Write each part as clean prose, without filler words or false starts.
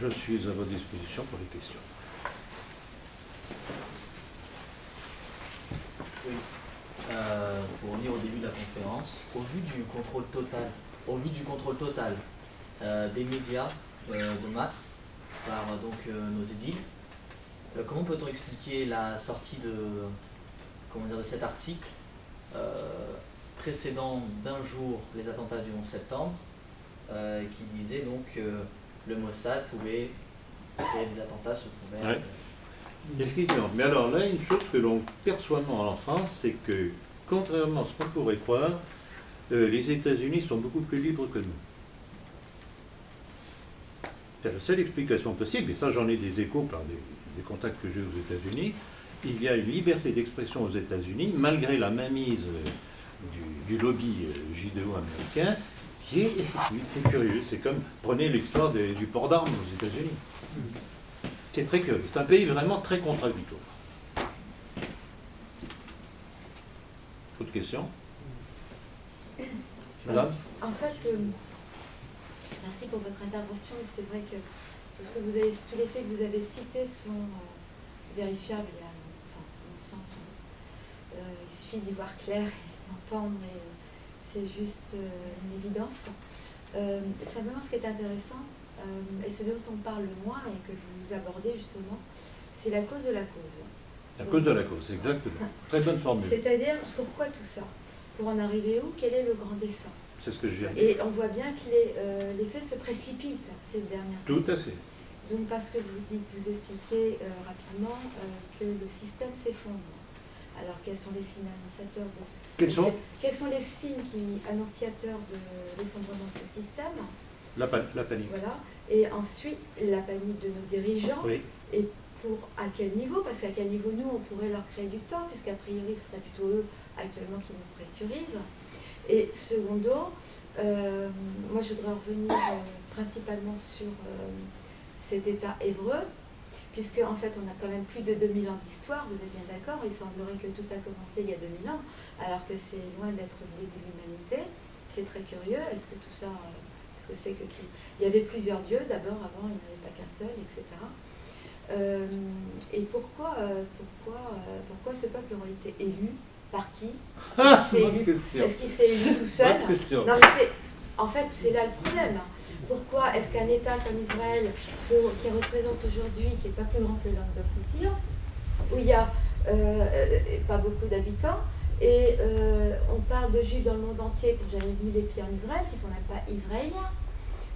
Je suis à votre disposition pour les questions. Oui. Pour revenir au début de la conférence, au vu du contrôle total des médias de masse par nos édiles, comment peut-on expliquer la sortie de cet article précédent d'un jour les attentats du 11 septembre qui disait donc que le Mossad pouvait créer des attentats se trouver. Ouais. Effectivement. Mais alors là, une chose que l'on perçoit en France, c'est que, contrairement à ce qu'on pourrait croire, les États-Unis sont beaucoup plus libres que nous. C'est la seule explication possible, et ça j'en ai des échos par des contacts que j'ai aux États-Unis. Il y a une liberté d'expression aux États-Unis, malgré la mainmise du lobby judéo-américain, qui est, c'est curieux, c'est comme, prenez l'histoire du port d'armes aux États-Unis. C'est très curieux, c'est un pays vraiment très contradictoire. Autre question? Madame? En fait, merci pour votre intervention. C'est vrai que tous les faits que vous avez cités sont vérifiables. Dans le sens, il suffit d'y voir clair et d'entendre, et c'est juste une évidence. Simplement, ce qui est intéressant, et ce dont on parle moins et que vous abordez justement, c'est la cause de la cause. La cause de la cause, exactement. Très bonne formule. C'est-à-dire, pourquoi tout ça? Pour en arriver où? Quel est le grand dessein? C'est ce que je viens de dire. Et on voit bien que les faits se précipitent ces dernières Tout à fait. Donc parce que vous expliquez rapidement que le système s'effondre. Alors quels sont les signes annonciateurs de ce... Quels sont les signes annonciateurs de l'effondrement de ce système? La panique. Voilà. Et ensuite, la panique de nos dirigeants. Oui. Et à quel niveau? Parce qu'à quel niveau, nous, on pourrait leur créer du temps, puisqu'a priori, ce serait plutôt eux, actuellement, qui nous pressurisent. Et secondo, moi, je voudrais revenir principalement sur cet état hébreu, puisque, en fait, on a quand même plus de 2000 ans d'histoire, vous êtes bien d'accord? Il semblerait que tout a commencé il y a 2000 ans, alors que c'est loin d'être le début de l'humanité. C'est très curieux. Est-ce que tout ça... Est-ce que c'est que tout... Il y avait plusieurs dieux, d'abord, avant, il n'y en avait pas qu'un seul, etc. Et pourquoi ce peuple aurait été élu? Par qui? Est-ce qu'il s'est élu tout seul? Non, mais en fait, c'est là le problème. Pourquoi est-ce qu'un État comme Israël, qui représente aujourd'hui, qui n'est pas plus grand que le Languedoc-Roussillon, où il n'y a pas beaucoup d'habitants, et on parle de Juifs dans le monde entier, quand j'avais mis les pieds en Israël, qui ne sont même pas israéliens.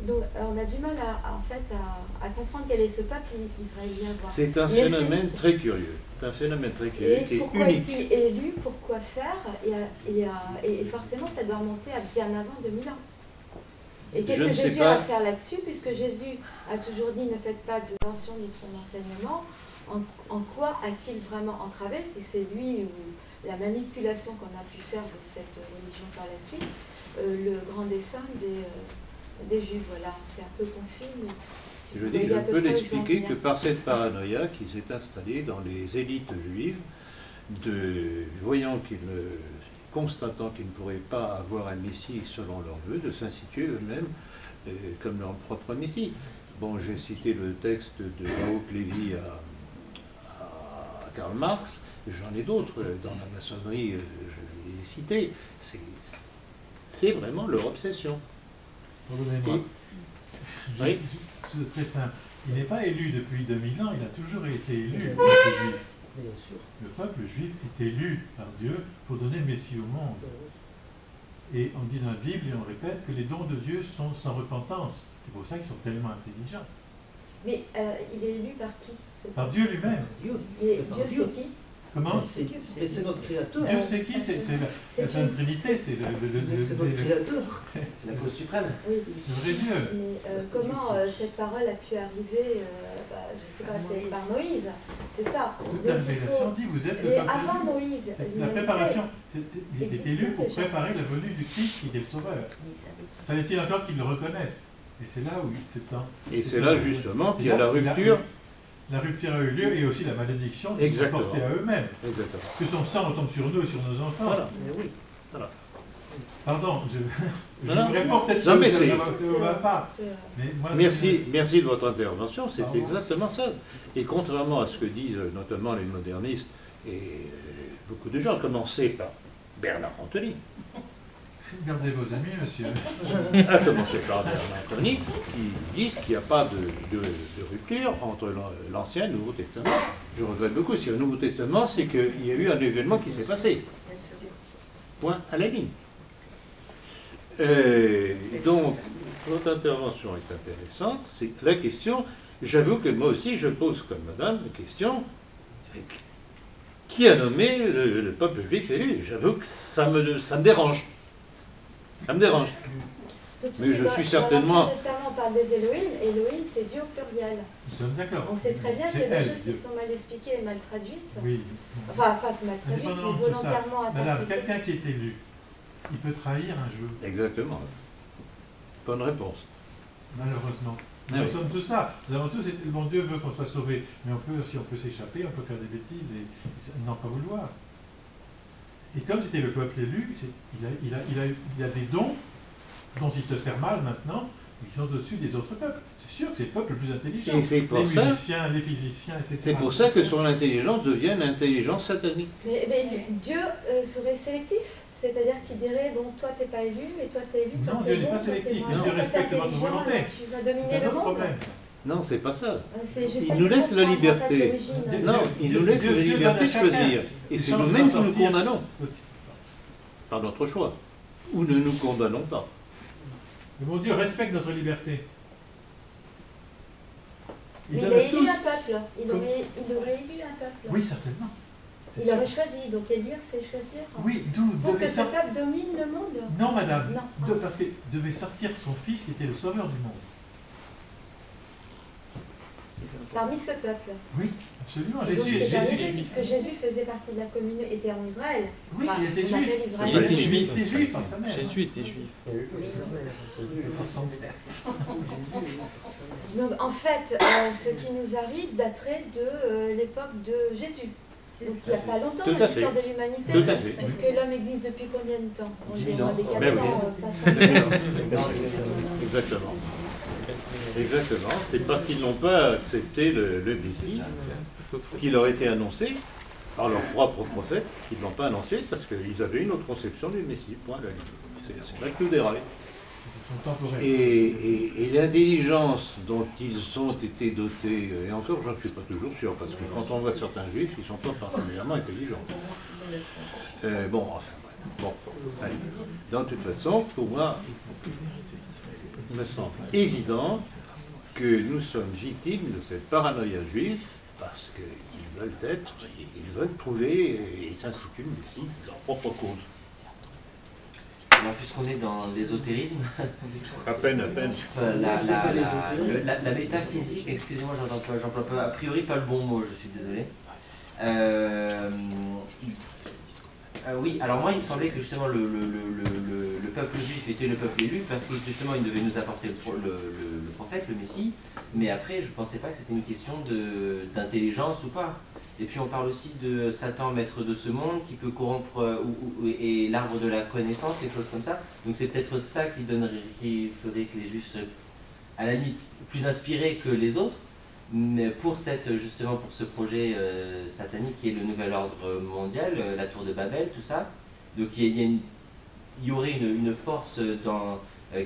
Donc on a du mal à comprendre quel est ce peuple israélien. C'est un phénomène très curieux. C'est un phénomène très curieux qui est unique. Pourquoi est-il élu? Pourquoi faire? Et forcément, ça doit remonter à bien avant 2000 ans. Et qu'est-ce que Jésus a à faire là-dessus? Puisque Jésus a toujours dit ne faites pas de mention de son enseignement. En quoi a-t-il vraiment entravé? Si c'est lui ou la manipulation qu'on a pu faire de cette religion par la suite, le grand dessein des Juifs, voilà, c'est un peu confus. Mais si je dis, je peux l'expliquer que par cette paranoïa qui s'est installée dans les élites juives, constatant qu'ils ne pourraient pas avoir un Messie selon leurs vœux, de s'instituer eux-mêmes comme leur propre Messie. Bon, j'ai cité le texte de Baruch Lévi à Karl Marx, j'en ai d'autres dans la maçonnerie, je les ai cités. C'est vraiment leur obsession. Pardonnez-moi. Oui. C'est très simple. Il n'est pas élu depuis 2000 ans, il a toujours été élu, le peuple juif. Bien sûr. Le peuple juif est élu par Dieu pour donner le Messie au monde. Et on dit dans la Bible, et on répète, que les dons de Dieu sont sans repentance. C'est pour ça qu'ils sont tellement intelligents. Mais il est élu par qui? Par Dieu lui-même. Dieu c'est qui? Comment? C'est notre Créateur. Dieu c'est qui? C'est la Sainte Trinité, c'est notre Créateur. C'est la cause suprême. Oui. C'est le vrai Dieu. Mais comment cette parole a pu arriver, je ne sais pas, c'est par Moïse, c'est ça. Toute la révélation dit, vous êtes le peuple. Avant Moïse, la préparation, il était élu pour préparer la venue du Christ qui est le Sauveur. Fallait-il encore qu'ils le reconnaissent? Et c'est là où c'est temps. Et c'est là justement qu'il y a la rupture. La rupture a eu lieu et aussi la malédiction qui s'est portée à eux-mêmes. Exactement. Que son sang retombe sur nous et sur nos enfants. Voilà. Mais oui. Voilà. Pardon, je Non, vous réponds peut-être non, mais ça c'est- ne va pas. Mais moi, Merci de votre intervention, c'est exactement ça. Et contrairement à ce que disent notamment les modernistes et beaucoup de gens, à commencer par Bernard Anthony, Gardez vos amis, monsieur. à commencer par Bernard Anthony, qui disent qu'il n'y a pas de rupture entre l'Ancien et le Nouveau Testament. Je regrette beaucoup. Si le Nouveau Testament, c'est qu'il y a eu un événement qui s'est passé. Point à la ligne. Donc, votre intervention est intéressante. C'est la question, j'avoue que moi aussi, je pose comme madame la question, qui a nommé le peuple juif élu? J'avoue que ça me dérange. Ça me dérange. Surtout Mais que je dans- suis dans certainement- l'Ancien Testament, on parle des Elohim, et Elohim c'est Dieu au pluriel. Nous sommes d'accord. On sait très bien C'est qu'il y a des elle, choses Dieu. qui sont mal expliquées et mal traduites. Oui. Enfin, pas mal traduites, mais Indépendamment de tout ça, volontairement madame, interprétées. quelqu'un qui est élu, il peut trahir un jour, Exactement. Bonne réponse. malheureusement. Ah Nous oui. sommes tous là. Nous avons tous été- bon, Dieu veut qu'on soit sauvés, mais si on peut s'échapper, on peut faire des bêtises et n'en pas vouloir. Et comme c'était le peuple élu, il a des dons dont il se sert mal maintenant, qui sont au-dessus des autres peuples. C'est sûr que c'est le peuple le plus intelligent. Et c'est pour les ça- musiciens, les physiciens, etc. C'est pour ça que son intelligence devient l'intelligence satanique. Mais Dieu serait sélectif, c'est-à-dire qu'il dirait bon, toi t'es pas élu, et toi t'es élu, toi Non, t'es Dieu n'est bon, pas toi t'es sélectif, moins mais bon, Dieu toi, t'es respecte votre intelligent, volonté. alors tu vas C'est dominer un le autre monde. problème. Non, c'est pas ça. J'essaie Il de nous laisse la comprendre, en fait, liberté. l'origine. Non, il nous laisse la Dieu liberté de donne à chacun. choisir. Et Il c'est change nous-mêmes qui d'en nous sortir. condamnons par notre choix. Ou ne nous condamnons pas. Mais mon Dieu respecte notre liberté. Mais il donne a à élu tous. un peuple, il aurait élu un peuple. Oui, certainement. C'est Il sûr. aurait choisi, donc élire c'est choisir. Oui, d'où Pour que devait ce sortir. peuple domine le monde. Non, madame. Non. Parce qu'il devait sortir son fils qui était le sauveur du monde. Parmi ce peuple. Oui, absolument. Et donc Jésus c'est est terminé, Jésus. puisque Jésus faisait partie de la communauté, était en Israël. Oui, Enfin, il était on appelle juif. Israël. Il était Il juif. était juif par sa mère. Jésus était juif. Donc en fait, ce qui nous arrive daterait de l'époque de Jésus. Donc il n'y a pas longtemps Tout à dans fait. l'histoire de l'humanité. Tout à fait. Puisque l'homme existe depuis combien de temps? On 10 dit 000 ans. des 400, Ben oui. ça change. Exactement. Exactement. C'est parce qu'ils n'ont pas accepté le Messie qui leur était annoncé par leurs propres prophètes, qu'ils ne l'ont pas annoncé parce qu'ils avaient une autre conception du Messie. Point à la ligne. C'est là que tout déraille. Ils sont temporaires. Et l'intelligence dont ils ont été dotés, et encore j'en suis pas toujours sûr, parce que quand on voit certains juifs, ils ne sont pas particulièrement intelligents. Bon, enfin, bon, allez. De toute façon, pour moi, il me semble évident que nous sommes victimes de cette paranoïa juive, parce qu'ils veulent être, ils veulent trouver, et s'instituent le Messie de leur propre cause. Alors, puisqu'on est dans l'ésotérisme, À peine. la métaphysique, excusez-moi, j'emploie pas, a priori pas le bon mot, je suis désolé. Oui, alors moi il me semblait que justement le peuple juif était le peuple élu parce que justement il devait nous apporter le prophète, le Messie, mais après je pensais pas que c'était une question d'intelligence ou pas. Et puis on parle aussi de Satan, maître de ce monde, qui peut corrompre et l'arbre de la connaissance, quelque chose comme ça. Donc c'est peut-être ça qui ferait que les juifs seraient à la limite plus inspirés que les autres. Mais justement pour ce projet satanique qui est le nouvel ordre mondial, la tour de Babel, tout ça, donc il y aurait une force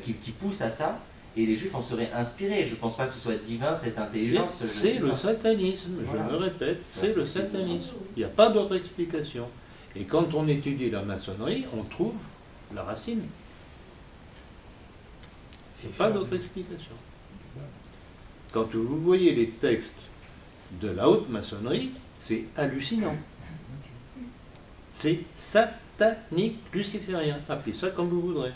qui pousse à ça, et les juifs en seraient inspirés. Je ne pense pas que ce soit divin cette intelligence. C'est le satanisme, Voilà. je me répète, c'est Ouais, le c'est satanisme. Il n'y a pas d'autre explication. Et quand on étudie la maçonnerie, on trouve la racine. Il n'y a pas d'autre explication. Quand vous voyez les textes de la haute maçonnerie, c'est hallucinant. C'est satanique luciférien. Appelez ça comme vous voudrez.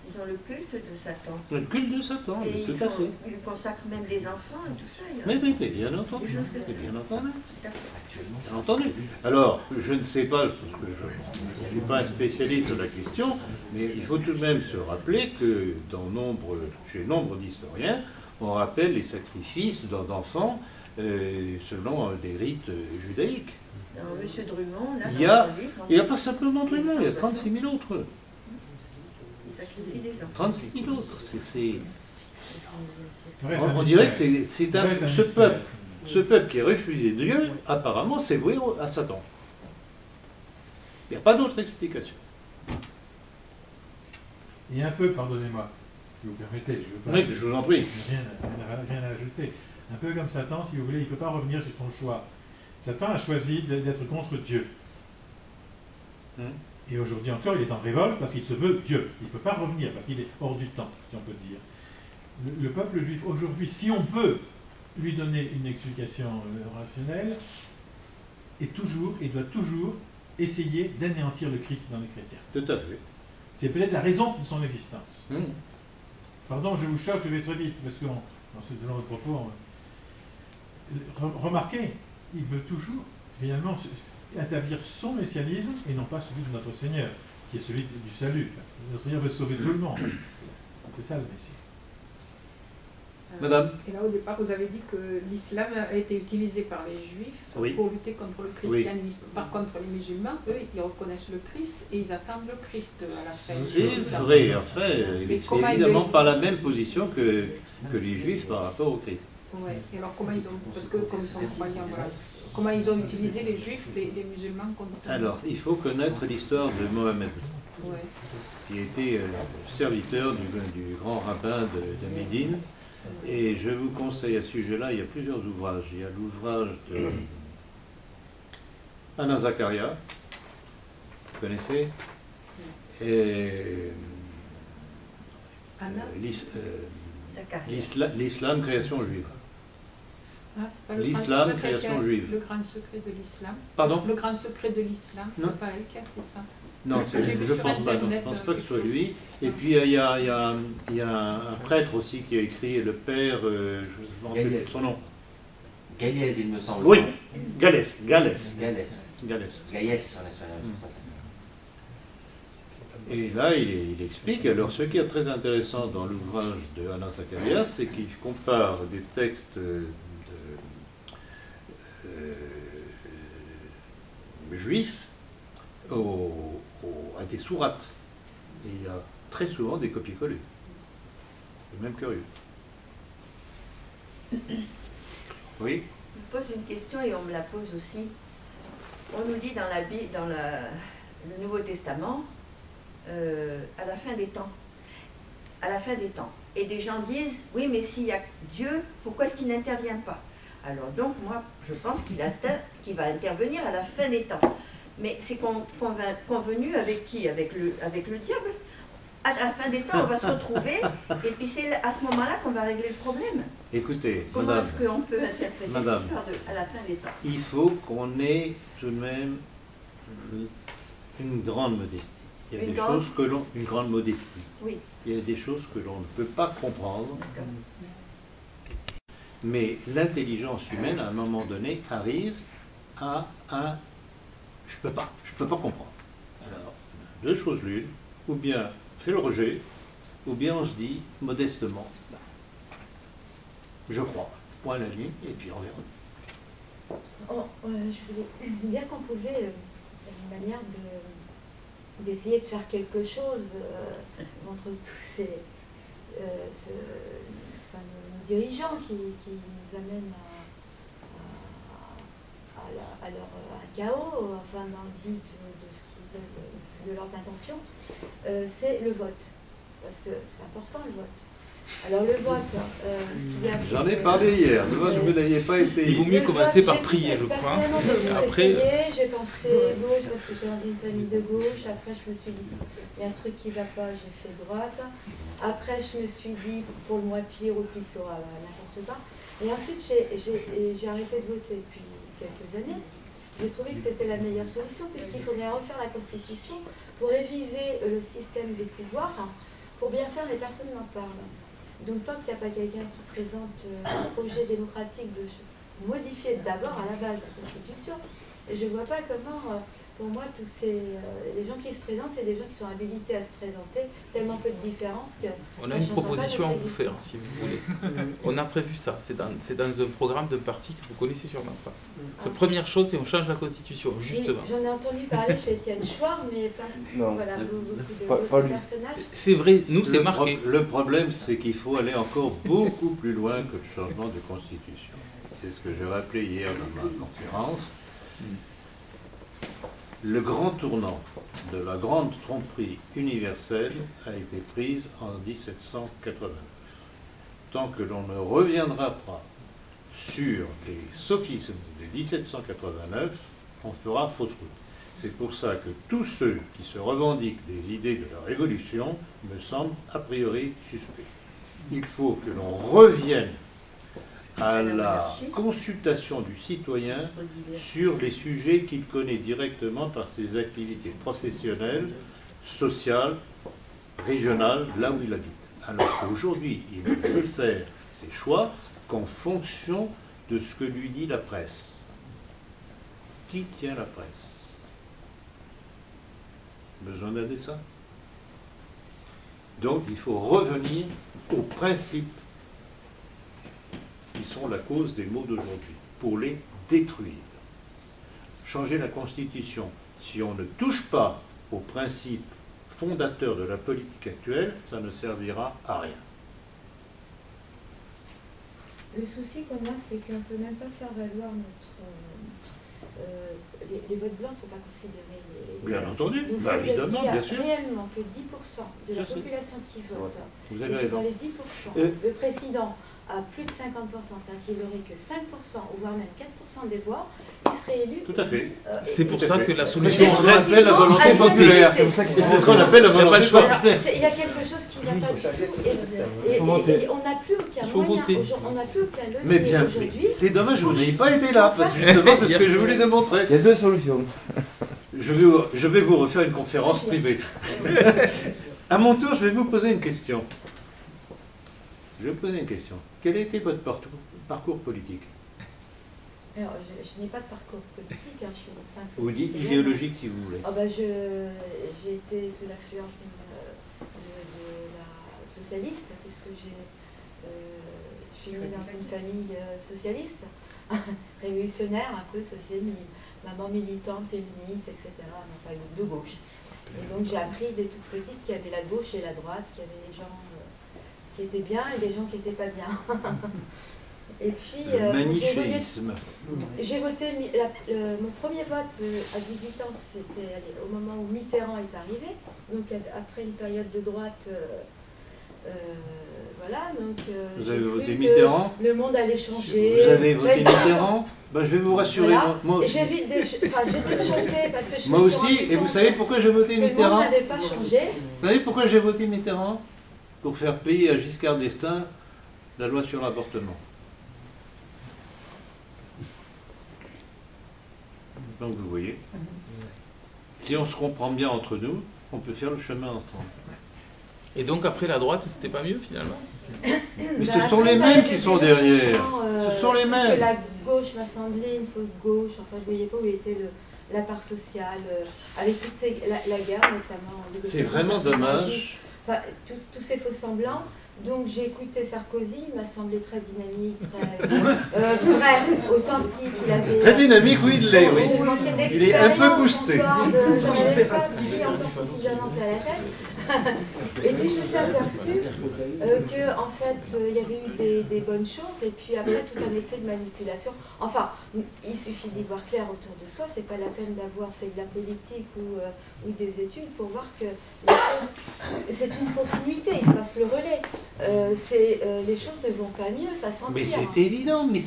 Ils ont le culte de Satan. Le culte de Satan, Et tout à fait. ils consacrent même des enfants et tout ça. Mais bien entendu. Des choses que- Mais bien entendu. Tout à fait. Bien entendu. Alors, je ne sais pas, parce que je ne suis pas un spécialiste de la question, mais il faut tout de même se rappeler que chez nombre d'historiens, on rappelle les sacrifices d'enfants selon des rites judaïques. Alors, Monsieur Drummond, là, Il y a, dans son livre, il n'y a pas simplement Drummond, il y a 36 000 autres. il sacrifie des gens. 36 000 autres. Ouais, c'est un On dirait mystère. que c'est Ouais, c'est un ce mystère. peuple. Ce peuple qui est refusé de Dieu, apparemment, c'est voué à Satan. Il n'y a pas d'autre explication. Et un peu, pardonnez-moi, si vous permettez, je veux pas. Oui, je vous en prie. Rien à ajouter. Un peu comme Satan, si vous voulez, il ne peut pas revenir sur son choix. Satan a choisi d'être contre Dieu. Et aujourd'hui encore, il est en révolte parce qu'il se veut Dieu. Il ne peut pas revenir parce qu'il est hors du temps, si on peut dire. Le peuple juif, aujourd'hui, si on peut lui donner une explication rationnelle, il doit toujours essayer d'anéantir le Christ dans les chrétiens. Tout à fait. C'est peut-être la raison de son existence. Hum. Pardon, je vous choque, je vais très vite, parce que dans ce genre de propos, remarquez, il veut toujours, finalement, établir son messianisme et non pas celui de notre Seigneur, qui est celui du salut. Notre Seigneur veut sauver tout le monde. C'est ça le Messie. Madame. Et là, au départ, vous avez dit que l'islam a été utilisé par les juifs Oui. pour lutter contre le christianisme. Par contre, les musulmans, eux, ils reconnaissent le Christ et ils attendent le Christ à la fin. C'est vrai, enfin, Mais c'est comment évidemment ils- pas la même position que les Juifs par rapport au Christ. Ouais. Et alors, comment ils ont, parce que comme ils sont croyants, voilà, comment ils ont utilisé les juifs, les musulmans contre. Alors, il faut connaître l'histoire de Mohammed, Ouais. qui était serviteur du grand rabbin de Médine. Et je vous conseille à ce sujet-là, il y a plusieurs ouvrages. Il y a l'ouvrage de Anna Zakaria, vous connaissez, et Anna l'islam, création juive. Ah, c'est pas le L'islam, grand secret création juive. Le grand secret de l'islam. Pardon? Le grand secret de l'islam, Non. c'est pas elle qui a fait ça. Non, J'ai vu je sur pense pas, non, je Internet, pense pas que ce soit quelque lui. chose. Et puis il y a un prêtre aussi qui a écrit, le père, je ne me rappelle plus son nom. Gaïez, il me semble. Oui, Galès. Galès. Gaïès en espagnol. c'est ça. Et là, il explique. Alors, ce qui est très intéressant dans l'ouvrage de Anna Zakaria, c'est qu'il compare des textes juifs à des sourates. Et il y a très souvent des copier-coller. C'est même curieux. Oui. Je me pose une question et on me la pose aussi. On nous dit dans la Bible, dans le Nouveau Testament, à la fin des temps. À la fin des temps. Et des gens disent, oui, mais s'il y a Dieu, pourquoi est-ce qu'il n'intervient pas? Alors donc, moi, je pense qu'il va intervenir à la fin des temps. Mais c'est convenu avec qui? Avec le diable. À la fin des temps, on va se retrouver, et puis c'est à ce moment-là qu'on va régler le problème. Écoutez, Comment madame, est-ce qu'on peut interpréter Madame. l'histoire à la fin des temps? il faut qu'on ait tout de même une grande modestie. Il y a Une des grande- choses que l'on... Une grande modestie. Oui, Il y a des choses que l'on ne peut pas comprendre, d'accord. mais l'intelligence humaine, à un moment donné, arrive à un... Je peux pas comprendre. Alors, deux choses l'une, ou bien fait le rejet, ou bien on se dit modestement, bah, je crois, point à la ligne, et puis on verra. Je voulais dire qu'on pouvait, une manière d'essayer de faire quelque chose contre tous ces nos dirigeants qui nous amènent à leur chaos, enfin dans le but de ce qu'ils veulent, de leurs intentions, c'est le vote. Parce que c'est important le vote. Alors le vote, J'en ai parlé hier, mais moi je ne l'avais pas été. Il vaut mieux commencer par prier, je crois. Après, j'ai pensé gauche parce que j'ai dans une famille de gauche. Après, je me suis dit, il y a un truc qui ne va pas, j'ai fait droite. Après, je me suis dit, pour le moins pire ou plus pire, n'importe quoi. Et ensuite, j'ai arrêté de voter depuis quelques années. J'ai trouvé que c'était la meilleure solution, puisqu'il faudrait refaire la Constitution pour réviser le système des pouvoirs pour bien faire, les personnes n'en parlent. Donc tant qu'il n'y a pas quelqu'un qui présente un projet démocratique de modifier d'abord à la base la Constitution, et je ne vois pas comment, pour moi, tous les gens qui se présentent, c'est des gens qui sont habilités à se présenter, tellement peu de différence que... On a une proposition à vous faire, si vous voulez. On a prévu ça, c'est dans un programme de parti que vous connaissez sûrement pas. La première chose, c'est on change la Constitution, justement. Oui, j'en ai entendu parler chez Étienne Chouard, mais pas, Non, voilà, beaucoup de pas lui. personnages. C'est vrai, nous c'est marqué. Le problème, c'est qu'il faut aller encore beaucoup plus loin que le changement de Constitution. C'est ce que j'ai rappelé hier dans ma conférence. Le grand tournant de la grande tromperie universelle a été prise en 1789. Tant que l'on ne reviendra pas sur les sophismes de 1789, on fera fausse route. C'est pour ça que tous ceux qui se revendiquent des idées de la Révolution me semblent a priori suspects. Il faut que l'on revienne à la consultation du citoyen sur les sujets qu'il connaît directement par ses activités professionnelles, sociales, régionales, là où il habite. Alors qu'aujourd'hui, il ne peut faire ses choix qu'en fonction de ce que lui dit la presse. Qui tient la presse? Besoin d'un dessin? Donc il faut revenir aux principes qui sont la cause des maux d'aujourd'hui, pour les détruire. Changer la Constitution, si on ne touche pas aux principes fondateurs de la politique actuelle, ça ne servira à rien. Le souci qu'on a, c'est qu'on ne peut même pas faire valoir notre... les votes blancs ne sont pas considérés. Bien entendu, donc, bah, évidemment, bien sûr. Réellement que 10% de la population qui vote, vous avez raison. dans les 10%, le président a plus de 50%, c'est-à-dire qu'il n'aurait que 5%, ou voire même 4% des voix, il serait élu. Tout à fait. C'est pour ça que la C'est solution ce qu'on appelle la volonté populaire. Et c'est ce qu'on appelle la volonté populaire. Il y a quelque chose qui ne va pas du tout. Et on n'a plus aucun moyen. On n'a plus aucun levier. Mais bien, aujourd'hui. c'est dommage, vous n'ayez pas été là, parce que justement, c'est ce que je voulais démontrer. Il y a deux solutions. Je vais vous refaire une conférence privée. À mon tour, je vais vous poser une question. Je vais vous poser une question. Quel a été votre parcours politique? Alors, je n'ai pas de parcours politique, je suis une simple... Vous dites idéologique si vous voulez. Oh ben j'ai été sous l'influence de la socialiste, puisque je suis née dans une famille socialiste, révolutionnaire, un peu socialiste, maman militante, féministe, etc., enfin de gauche. Et donc j'ai appris dès toute petite qu'il y avait la gauche et la droite, qu'il y avait des gens qui étaient bien et des gens qui n'étaient pas bien. Et puis, le manichéisme. J'ai voté, mon premier vote à 18 ans, c'était au moment où Mitterrand est arrivé, donc après une période de droite, voilà, donc vous avez voté Mitterrand? Le monde allait changer. Vous avez voté Mitterrand? Ben, je vais vous rassurer, voilà. moi aussi. J'étais choquée parce que je moi aussi, et vous savez pourquoi j'ai voté Mitterrand? Le monde n'avait pas changé. Vous savez pourquoi j'ai voté Mitterrand? Pour faire payer à Giscard d'Estaing la loi sur l'avortement. Donc vous voyez, si on se comprend bien entre nous, on peut faire le chemin ensemble. Et donc après la droite, c'était pas mieux finalement? Mais ce sont les mêmes qui sont derrière. Ce sont les mêmes. La gauche m'a semblé une fausse gauche, enfin je ne voyais pas où était la part sociale, avec toute la guerre notamment. C'est vraiment dommage. Enfin, tous ces faux semblants. Donc j'ai écouté Sarkozy, il m'a semblé très dynamique, très authentique. Il avait, très dynamique, oui, il l'est, oui. Il est un peu boosté. Je n'avais pas pris encore suffisamment à la tête. Et puis je me suis aperçue qu'en fait il y avait eu des bonnes choses et puis après tout un effet de manipulation. Enfin, il suffit d'y voir clair autour de soi, c'est pas la peine d'avoir fait de la politique ou des études pour voir que c'est une continuité, il se passe le relais. Les choses ne vont pas mieux, ça s'empire. Mais c'est évident, mais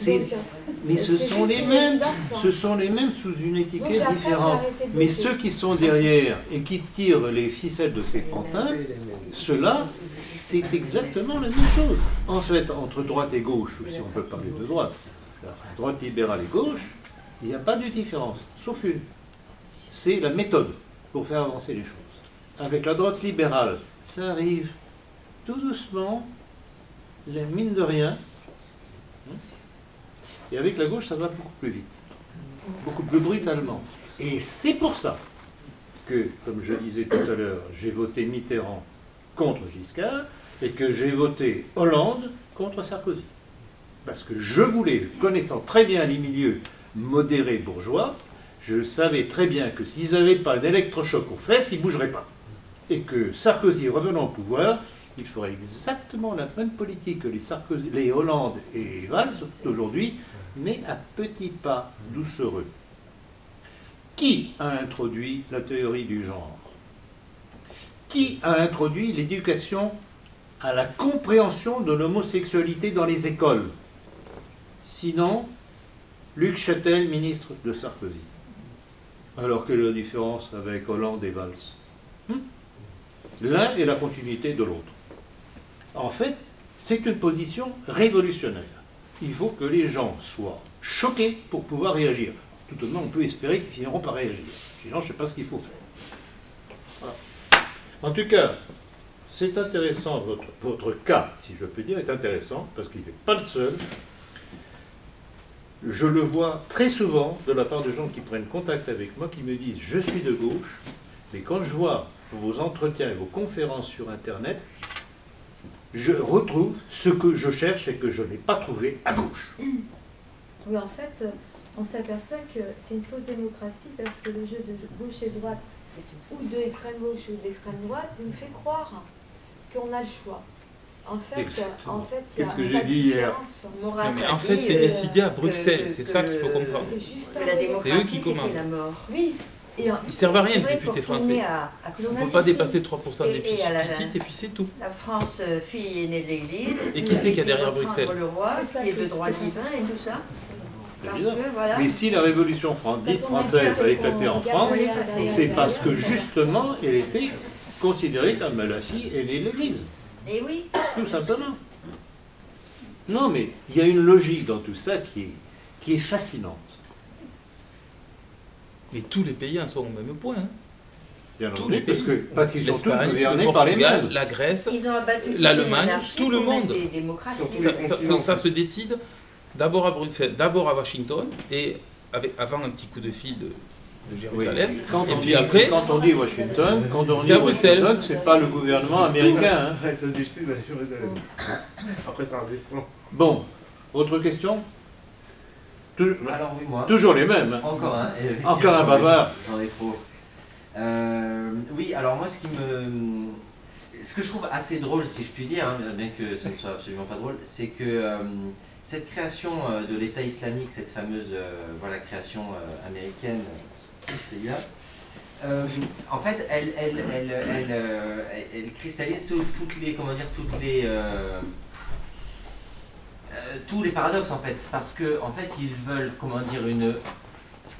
ce sont les mêmes, sous une étiquette différente. Mais ceux qui sont derrière et qui tirent les ficelles de ces pantins, ceux-là, c'est exactement la même chose. En fait, entre droite et gauche, si on peut parler de droite, droite libérale et gauche, il n'y a pas de différence, sauf une. C'est la méthode pour faire avancer les choses. Avec la droite libérale, ça arrive tout doucement, mine de rien, et avec la gauche, ça va beaucoup plus vite, beaucoup plus brutalement. Et c'est pour ça que, comme je disais tout à l'heure, j'ai voté Mitterrand contre Giscard et que j'ai voté Hollande contre Sarkozy. Parce que je voulais, connaissant très bien les milieux modérés bourgeois, je savais très bien que s'ils n'avaient pas d'électrochoc aux fesses, ils ne bougeraient pas. Et que Sarkozy revenant au pouvoir, il ferait exactement la même politique que les Hollande et Valls d'aujourd'hui, mais à petits pas doucereux. Qui a introduit la théorie du genre? Qui a introduit l'éducation à la compréhension de l'homosexualité dans les écoles? Sinon, Luc Châtel, ministre de Sarkozy. Alors quelle est la différence avec Hollande et Valls? L'un est la continuité de l'autre. En fait, c'est une position révolutionnaire. Il faut que les gens soient choqués pour pouvoir réagir. Tout au moins, on peut espérer qu'ils finiront par réagir. Sinon, je ne sais pas ce qu'il faut faire. Voilà. En tout cas, c'est intéressant, votre cas, si je peux dire, est intéressant, parce qu'il n'est pas le seul. Je le vois très souvent de la part de gens qui prennent contact avec moi, qui me disent « je suis de gauche », mais quand je vois vos entretiens et vos conférences sur Internet, je retrouve ce que je cherche et que je n'ai pas trouvé à gauche. Oui, en fait, on s'aperçoit que c'est une fausse démocratie parce que le jeu de gauche et droite, ou de l'extrême gauche ou de l'extrême droite, nous fait croire qu'on a le choix. En fait, il y a qu'est-ce que j'ai dit hier? Non, mais en fait, c'est décidé à Bruxelles, c'est ça qu'il faut comprendre. C'est eux qui commandent. Oui. Ils ne servent à rien, les députés français. On ne peut pas dépasser 3% de déficit et puis c'est tout. La France, fille aînée de l'Église. Et qui c'est qu'il y a derrière Bruxelles? Le roi, qui est de droit divin et tout ça. Parce que, voilà. Mais si la révolution dite française a éclaté en France, c'est parce que justement elle était considérée comme la fille aînée de l'Église. Et oui. Tout simplement. Non, mais il y a une logique dans tout ça qui est fascinante. Mais tous les pays en sont au même point. Hein. Bien entendu, parce qu'ils sont tous gouvernés par les Portugal, mêmes. La Grèce, l'Allemagne, tout le monde. Ça se décide d'abord à Bruxelles, d'abord à Washington, et avant un petit coup de fil de Jérusalem. Oui. Et puis après, quand on dit Washington, c'est pas le gouvernement américain. Hein. Ça du sud à Jérusalem. Après ça redescend. Bon, autre question? Alors oui, moi. Toujours les mêmes. Hein. Encore un. Encore un bavard. J'en ai trop. Oui, alors moi, ce que je trouve assez drôle, si je puis dire, hein, bien que ça ne soit absolument pas drôle, c'est que cette création de l'État islamique, cette fameuse création américaine, CIA, en fait, elle cristallise tous les paradoxes en fait, parce que en fait ils veulent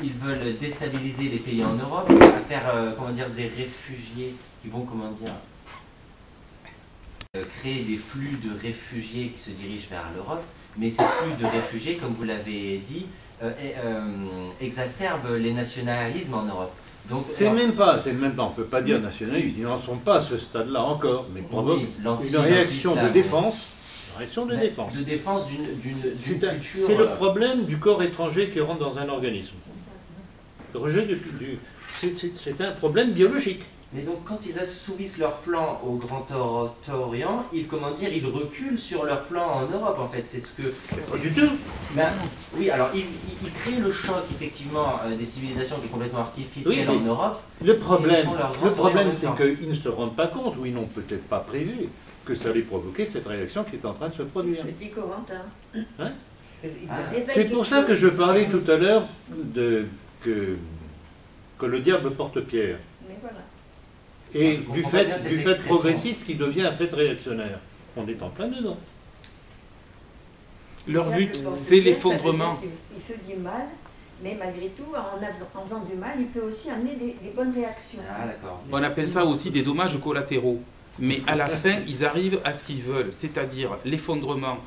ils veulent déstabiliser les pays en Europe, faire des réfugiés qui vont créer des flux de réfugiés qui se dirigent vers l'Europe, mais ces flux de réfugiés, comme vous l'avez dit, exacerbent les nationalismes en Europe. Donc, c'est même pas, on ne peut pas dire nationalisme, ils n'en sont pas à ce stade-là encore, mais provoquent une réaction de défense. De défense d'une culture. C'est le problème du corps étranger qui rentre dans un organisme. Le rejet c'est un problème biologique. Mais donc quand ils assouvissent leur plan au Grand Orient, ils reculent sur leur plan en Europe en fait. C'est ce que. Pas du tout. Oui, alors ils créent le choc effectivement des civilisations qui est complètement artificielle en Europe. Le problème c'est qu'ils ne se rendent pas compte, ou ils n'ont peut-être pas prévu que ça allait provoquer cette réaction qui est en train de se produire. Hein? C'est pour ça que je parlais tout à l'heure que le diable porte pierre. Mais voilà. Et du fait progressiste qui devient un fait réactionnaire. On est en plein dedans. Leur but, c'est l'effondrement. Il fait du mal, mais malgré tout, en faisant du mal, il peut aussi amener des bonnes réactions. Ah, d'accord. On appelle ça aussi des dommages collatéraux. Mais à la fin, ils arrivent à ce qu'ils veulent, c'est-à-dire l'effondrement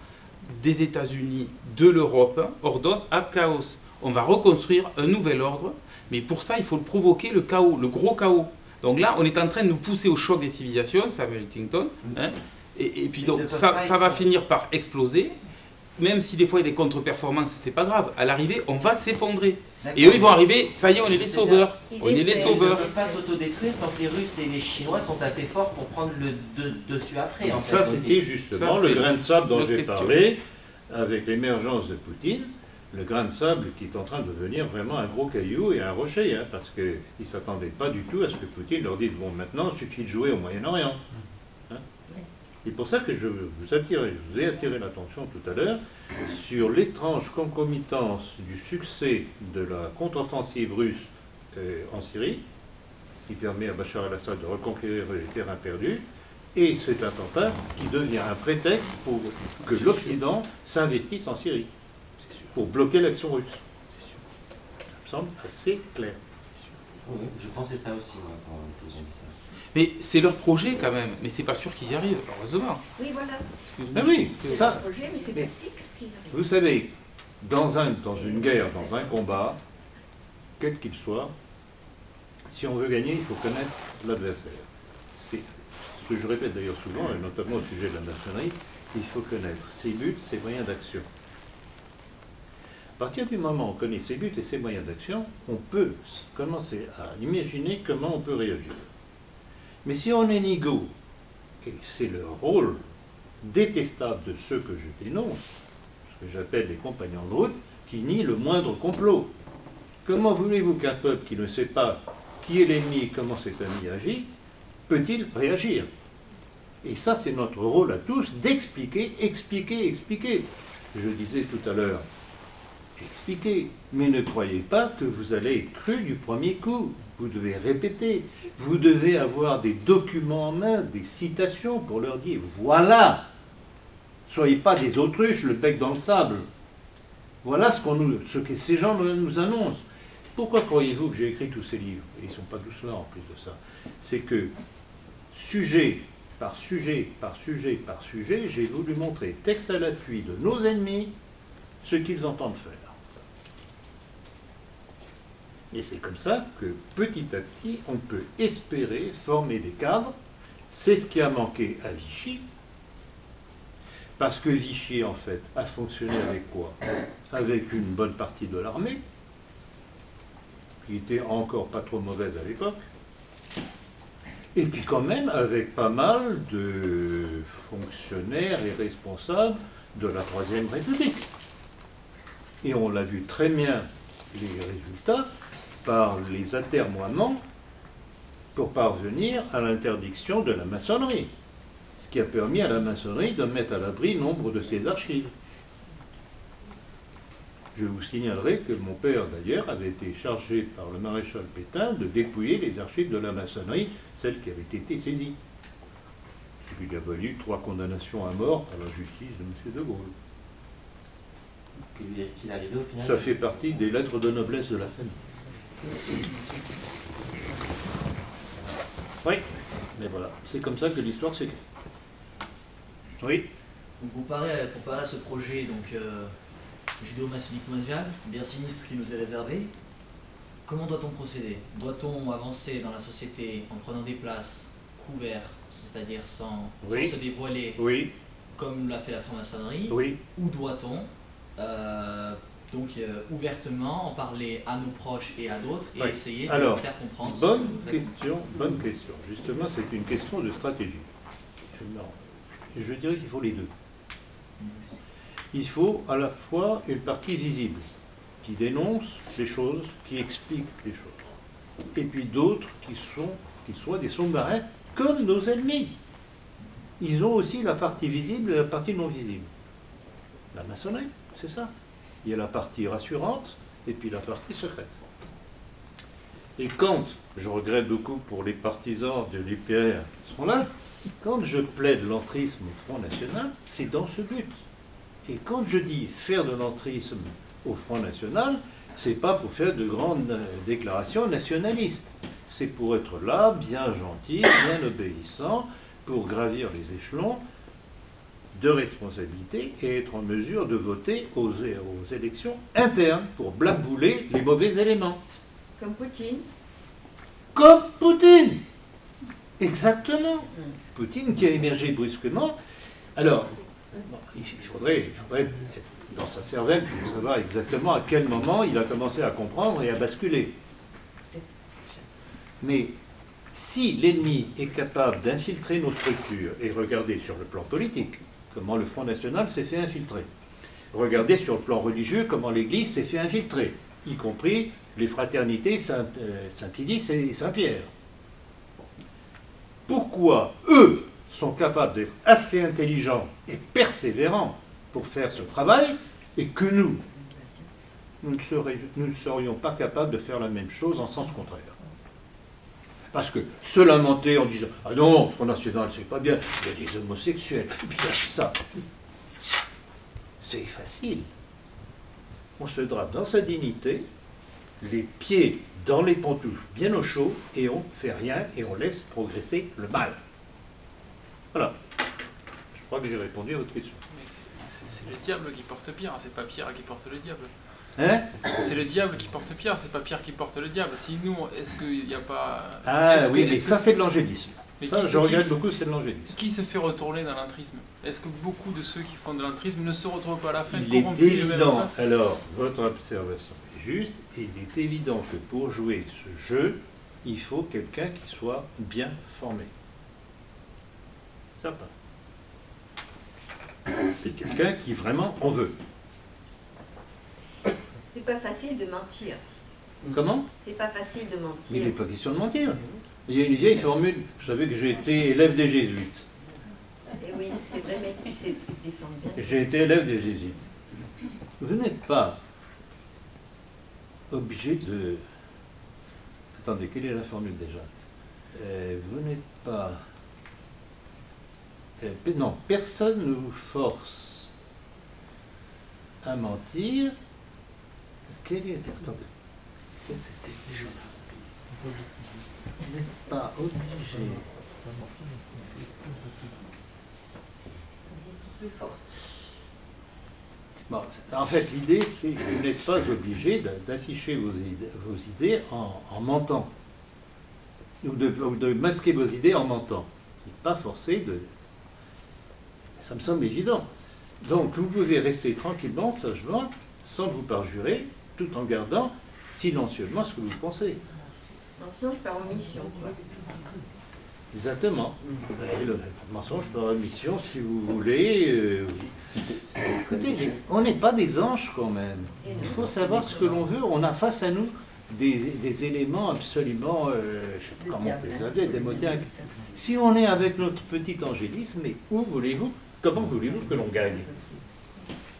des États-Unis, de l'Europe, ordos ab chaos. On va reconstruire un nouvel ordre, mais pour ça, il faut provoquer le chaos, le gros chaos. Donc là, on est en train de nous pousser au choc des civilisations, Samuel Huntington, hein, Et puis donc, ça va finir par exploser. Même si des fois il y a des contre-performances, c'est pas grave. À l'arrivée, on va s'effondrer. Et eux, ils vont arriver, ça y est, on est les sauveurs. On est les sauveurs. Ils ne peuvent pas s'autodétruire tant que les Russes et les Chinois sont assez forts pour prendre le dessus après. En ça, fait. c'était justement le grain de sable dont j'ai parlé, avec l'émergence de Poutine. Le grain de sable qui est en train de devenir vraiment un gros caillou et un rocher, parce qu'ils ne s'attendaient pas du tout à ce que Poutine leur dise, bon, maintenant, il suffit de jouer au Moyen-Orient. C'est pour ça que je vous ai attiré l'attention tout à l'heure sur l'étrange concomitance du succès de la contre-offensive russe en Syrie, qui permet à Bachar el-Assad de reconquérir les terrains perdus, et cet attentat qui devient un prétexte pour que l'Occident s'investisse en Syrie, pour bloquer l'action russe. Ça me semble assez clair. Oui, je pensais ça aussi, moi, quand j'ai vu ça. Mais c'est leur projet quand même, mais c'est pas sûr qu'ils y arrivent, heureusement. Oui, voilà. Ah oui, C'est ça. un projet, mais c'est tactique qu'ils arrivent. Vous savez, dans une guerre, dans un combat, quel qu'il soit, si on veut gagner, il faut connaître l'adversaire. C'est ce que je répète d'ailleurs souvent, et notamment au sujet de la maçonnerie, il faut connaître ses buts, ses moyens d'action. À partir du moment où on connaît ses buts et ses moyens d'action, on peut commencer à imaginer comment on peut réagir. Mais si on est nigaud, et c'est le rôle détestable de ceux que je dénonce, ce que j'appelle les compagnons de route, qui nient le moindre complot. Comment voulez-vous qu'un peuple qui ne sait pas qui est l'ennemi et comment cet ennemi agit, peut-il réagir? Et ça, c'est notre rôle à tous, d'expliquer, expliquer, expliquer. Je disais tout à l'heure, expliquer, mais ne croyez pas que vous allez être cru du premier coup. Vous devez répéter, vous devez avoir des documents en main, des citations pour leur dire, voilà, soyez pas des autruches, le bec dans le sable. Voilà ce que ces gens nous annoncent. Pourquoi croyez-vous que j'ai écrit tous ces livres? Et ils ne sont pas tous là en plus de ça. C'est que, sujet par sujet, par sujet, par sujet, j'ai voulu montrer, texte à l'appui de nos ennemis, ce qu'ils entendent faire. Et c'est comme ça que, petit à petit, on peut espérer former des cadres. C'est ce qui a manqué à Vichy, parce que Vichy, en fait, a fonctionné avec quoi? Avec une bonne partie de l'armée, qui était encore pas trop mauvaise à l'époque, et puis quand même avec pas mal de fonctionnaires et responsables de la Troisième République. Et on l'a vu très bien, les résultats, par les atermoiements pour parvenir à l'interdiction de la maçonnerie, ce qui a permis à la maçonnerie de mettre à l'abri nombre de ses archives. Je vous signalerai que mon père, d'ailleurs, avait été chargé par le maréchal Pétain de dépouiller les archives de la maçonnerie, celles qui avaient été saisies. Ce qui lui a valu 3 condamnations à mort par la justice de M. de Gaulle. Que lui est-il arrivé au final? Ça fait partie des lettres de noblesse de la famille. Oui, mais voilà, c'est comme ça que l'histoire s'écrit. Oui. Donc pour parler à ce projet judéo-maçonnique mondial, bien sinistre qui nous est réservé, comment doit-on procéder? Doit-on avancer dans la société en prenant des places couvertes, c'est-à-dire sans se dévoiler, comme l'a fait la franc-maçonnerie, ou doit-on ouvertement en parler à nos proches et à d'autres et essayer de leur faire comprendre? Bonne question. Justement, c'est une question de stratégie. Je dirais qu'il faut les deux. Il faut à la fois une partie visible, qui dénonce les choses, qui explique les choses, et puis d'autres qui soient des sous-marins comme nos ennemis. Ils ont aussi la partie visible et la partie non visible. La maçonnerie, c'est ça. Il y a la partie rassurante et puis la partie secrète. Et quand, je regrette beaucoup pour les partisans de l'UPR qui sont là, quand je plaide l'entrisme au Front National, c'est dans ce but. Et quand je dis faire de l'entrisme au Front National, c'est pas pour faire de grandes déclarations nationalistes. C'est pour être là, bien gentil, bien obéissant, pour gravir les échelons de responsabilité et être en mesure de voter aux élections internes pour blabouler les mauvais éléments. Comme Poutine. Comme Poutine. Exactement. Poutine qui a émergé brusquement. Alors, bon, il faudrait, dans sa cervelle, savoir exactement à quel moment il a commencé à comprendre et à basculer. Mais si l'ennemi est capable d'infiltrer nos structures, et regardez sur le plan politique comment le Front National s'est fait infiltrer, regardez sur le plan religieux comment l'Église s'est fait infiltrer, y compris les fraternités Saint-Pédis et Saint-Pierre. Pourquoi eux sont capables d'être assez intelligents et persévérants pour faire ce travail, et que nous ne serions pas capables de faire la même chose en sens contraire? Parce que se lamenter en disant « Ah non, le Front National, c'est pas bien, il y a des homosexuels, et puis il y a ça », c'est facile. On se drape dans sa dignité, les pieds dans les pantoufles bien au chaud, et on fait rien, et on laisse progresser le mal. Voilà. Je crois que j'ai répondu à votre question. Mais c'est le diable qui porte Pierre, c'est pas Pierre qui porte le diable. Hein? C'est le diable qui porte Pierre, c'est pas Pierre qui porte le diable. Si nous, est-ce qu'il n'y a pas... Ah oui, mais ça c'est de l'angélisme. Ça, je regrette beaucoup, c'est de l'angélisme. Qui se fait retourner dans l'intrisme? Est-ce que beaucoup de ceux qui font de l'intrisme ne se retrouvent pas à la fin corrompus? Il est évident, alors, votre observation est juste, et il est évident que pour jouer ce jeu, il faut quelqu'un qui soit bien formé. Certain. Et quelqu'un qui vraiment en veut. C'est pas facile de mentir. Comment? C'est pas facile de mentir. Mais il n'est pas question de mentir. Il y a une vieille formule, vous savez que j'ai été élève des jésuites. Et oui, c'est vrai, mais c'est défend bien. J'ai été élève des jésuites. Vous n'êtes pas obligé de... Attendez, quelle est la formule déjà? Vous n'êtes pas... non, personne ne vous force à mentir. Quelle est... Attendez. Quelle c'était déjà? Vous n'êtes pas obligé. Bon, en fait, l'idée, c'est que vous n'êtes pas obligé d'afficher vos idées en mentant, ou de masquer vos idées en mentant. Vous n'êtes pas forcé de... Ça me semble évident. Donc, vous pouvez rester tranquillement, sagement, sans vous parjurer, tout en gardant silencieusement ce que vous pensez. Mensonge par omission, quoi. Exactement. Le mensonge par omission, si vous voulez. Écoutez, on n'est pas des anges quand même. Il faut savoir ce que l'on veut. On a face à nous des éléments absolument, je ne sais pas comment on peut les appeler, démoniaques. Si on est avec notre petit angélisme, mais comment voulez-vous que l'on gagne?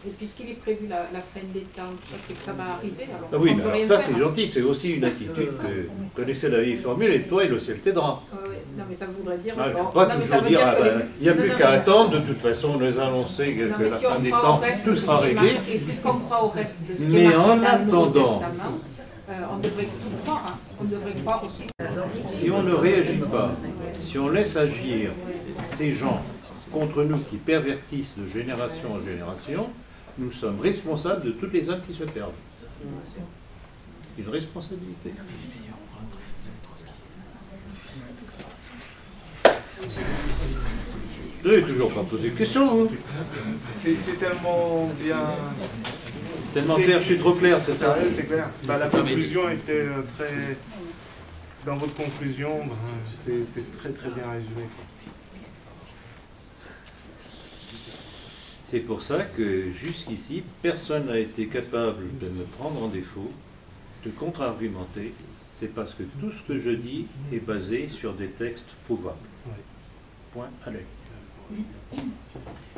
Et puisqu'il est prévu la fin des temps, c'est que ça va arriver. Alors ah oui, mais alors ça c'est gentil, c'est aussi une attitude que vous connaissez la vieille formule, et toi et le ciel t'aidera. Non mais ça voudrait dire... Ah, pas toujours dire, il n'y a plus qu'à attendre, de toute façon on nous a annoncé que la fin des temps, tout sera réglé. Et puisqu'on croit au reste de ce qui est mais en marqué dans le Nouveau attendant, Testament, on devrait tout croire, hein. On devrait croire aussi. Si on ne réagit pas, si on laisse agir ces gens contre nous qui pervertissent de génération en génération, nous sommes responsables de toutes les âmes qui se perdent. Une responsabilité. Vous n'avez toujours pas posé de questions, vous? C'est tellement bien... Tellement clair, je suis trop clair, c'est ça? Ouais, c'est clair. Bah, la conclusion était très... Dans votre conclusion, c'est très très bien résumé. C'est pour ça que jusqu'ici, personne n'a été capable de me prendre en défaut, de contre-argumenter. C'est parce que tout ce que je dis est basé sur des textes prouvables. Point à l'œil.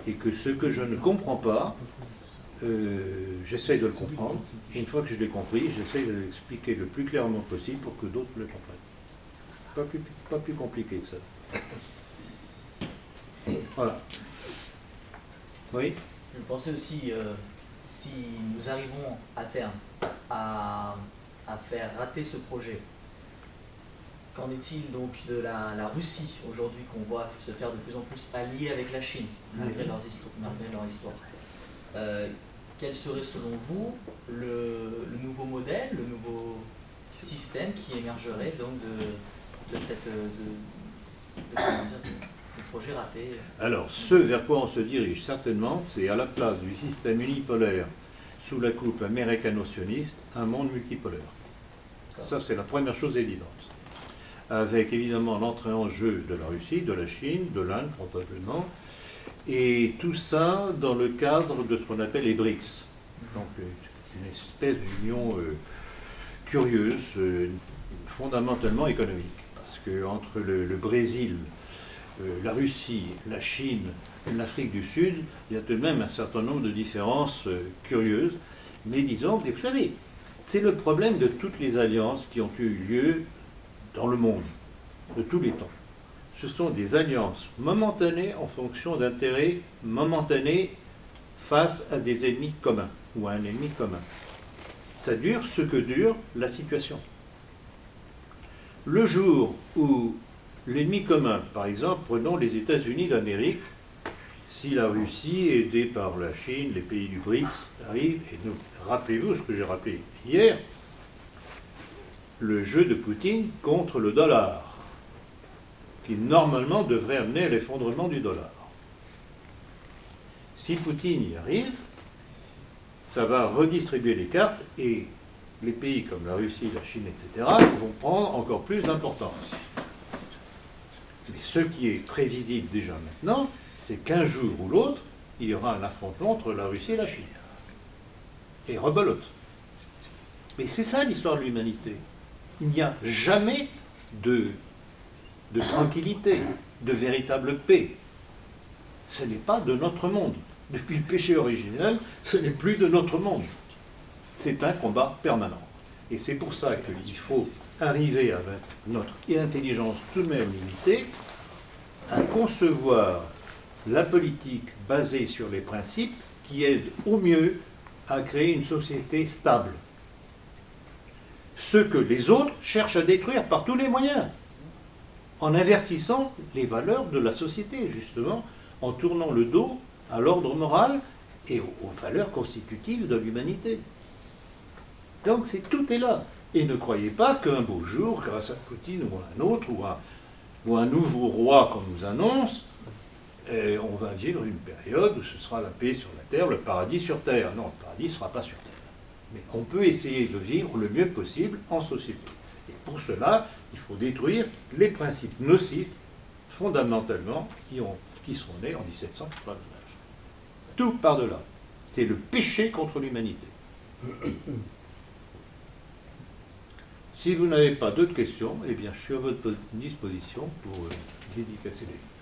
Et que ce que je ne comprends pas, j'essaye de le comprendre. Une fois que je l'ai compris, j'essaye de l'expliquer le plus clairement possible pour que d'autres le comprennent. Pas plus compliqué que ça. Voilà. Oui. Je pensais aussi, si nous arrivons à terme à faire rater ce projet, qu'en est-il donc de la Russie aujourd'hui qu'on voit se faire de plus en plus alliée avec la Chine, malgré leur histoire? Quel serait selon vous le nouveau modèle, le nouveau système qui émergerait donc de de projet raté. Alors, ce vers quoi on se dirige certainement, c'est à la place du système unipolaire sous la coupe américano-sioniste, un monde multipolaire. Ça, c'est la première chose évidente. Avec évidemment l'entrée en jeu de la Russie, de la Chine, de l'Inde probablement, et tout ça dans le cadre de ce qu'on appelle les BRICS. Donc une espèce d'union curieuse, fondamentalement économique. Parce que entre le Brésil, la Russie, la Chine, l'Afrique du Sud, il y a tout de même un certain nombre de différences curieuses. Mais disons, vous savez, c'est le problème de toutes les alliances qui ont eu lieu dans le monde, de tous les temps. Ce sont des alliances momentanées en fonction d'intérêts momentanés face à des ennemis communs, ou à un ennemi commun. Ça dure ce que dure la situation. Le jour où l'ennemi commun, par exemple, prenons les États-Unis d'Amérique, si la Russie, aidée par la Chine, les pays du BRICS, arrive, et nous, rappelez-vous ce que j'ai rappelé hier, le jeu de Poutine contre le dollar, qui normalement devrait amener à l'effondrement du dollar. Si Poutine y arrive, ça va redistribuer les cartes et les pays comme la Russie, la Chine, etc. vont prendre encore plus d'importance. Mais ce qui est prévisible déjà maintenant, c'est qu'un jour ou l'autre, il y aura un affrontement entre la Russie et la Chine. Et rebelote. Mais c'est ça l'histoire de l'humanité. Il n'y a jamais de tranquillité, de véritable paix. Ce n'est pas de notre monde. Depuis le péché originel, ce n'est plus de notre monde. C'est un combat permanent. Et c'est pour ça qu'il faut arriver avec notre intelligence tout de même limitée à concevoir la politique basée sur les principes qui aident au mieux à créer une société stable. Ce que les autres cherchent à détruire par tous les moyens, en invertissant les valeurs de la société, justement, en tournant le dos à l'ordre moral et aux valeurs constitutives de l'humanité. Donc tout est là. Et ne croyez pas qu'un beau jour, grâce à Poutine ou à un autre, ou un nouveau roi qu'on nous annonce, on va vivre une période où ce sera la paix sur la terre, le paradis sur terre. Non, le paradis ne sera pas sur terre. Mais on peut essayer de vivre le mieux possible en société. Et pour cela, il faut détruire les principes nocifs, fondamentalement, qui sont nés en 1799. Tout par-delà. C'est le péché contre l'humanité. Si vous n'avez pas d'autres questions, eh bien, je suis à votre disposition pour dédicacer les livres.